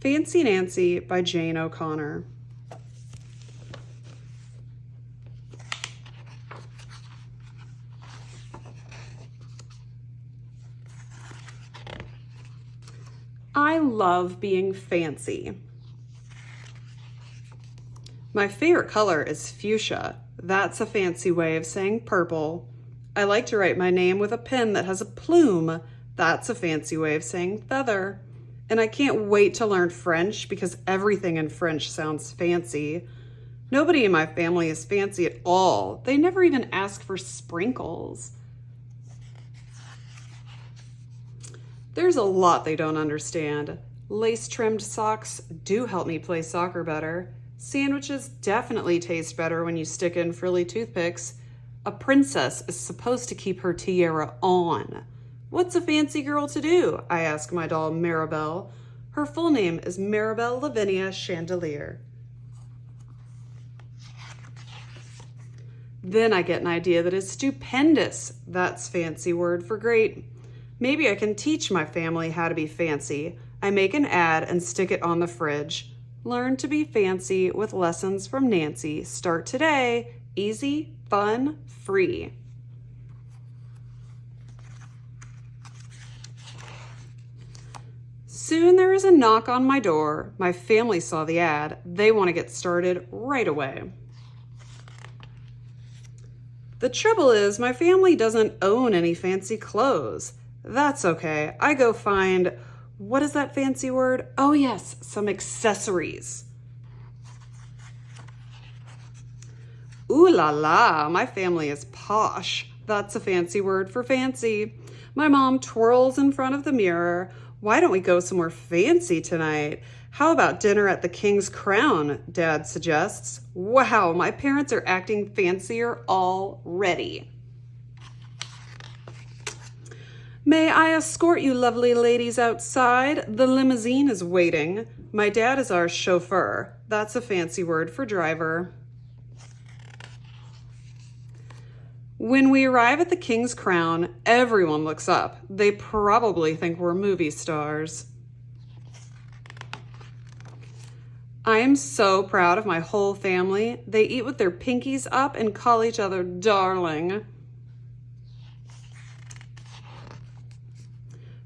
Fancy Nancy by Jane O'Connor. I love being fancy. My favorite color is fuchsia. That's a fancy way of saying purple. I like to write my name with a pen that has a plume. That's a fancy way of saying feather. And I can't wait to learn French because everything in French sounds fancy. Nobody in my family is fancy at all. They never even ask for sprinkles. There's a lot they don't understand. Lace-trimmed socks do help me play soccer better. Sandwiches definitely taste better when you stick in frilly toothpicks. A princess is supposed to keep her tiara on. What's a fancy girl to do? I ask my doll Maribel. Her full name is Maribel Lavinia Chandelier. Then I get an idea that is stupendous. That's fancy word for great. Maybe I can teach my family how to be fancy. I make an ad and stick it on the fridge. Learn to be fancy with lessons from Nancy. Start today. Easy, fun, free. Soon there is a knock on my door. My family saw the ad. They want to get started right away. The trouble is my family doesn't own any fancy clothes. That's okay. I go find, what is that fancy word? Oh yes, some accessories. Ooh la la, my family is posh. That's a fancy word for fancy. My mom twirls in front of the mirror. Why don't we go somewhere fancy tonight? How about dinner at the King's Crown, Dad suggests. Wow, my parents are acting fancier already. May I escort you lovely ladies outside? The limousine is waiting. My dad is our chauffeur. That's a fancy word for driver. When we arrive at the King's Crown, everyone looks up. They probably think we're movie stars. I am so proud of my whole family. They eat with their pinkies up and call each other darling.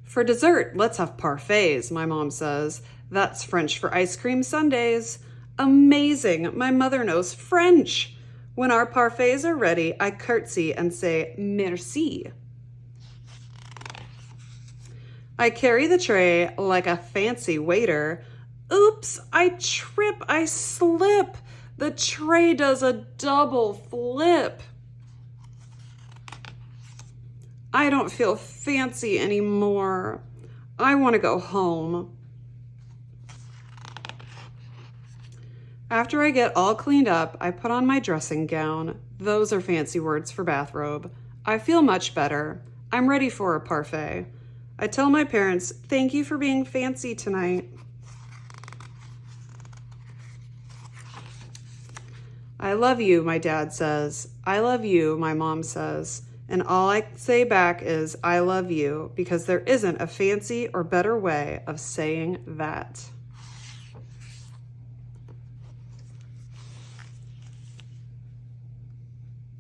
For dessert, let's have parfaits, my mom says. That's French for ice cream sundaes. Amazing, my mother knows French. When our parfaits are ready, I curtsy and say merci. I carry the tray like a fancy waiter. Oops, I trip, I slip. The tray does a double flip. I don't feel fancy anymore. I want to go home. After I get all cleaned up, I put on my dressing gown. Those are fancy words for bathrobe. I feel much better. I'm ready for a parfait. I tell my parents, thank you for being fancy tonight. I love you, my dad says. I love you, my mom says. And all I say back is, I love you, because there isn't a fancy or better way of saying that.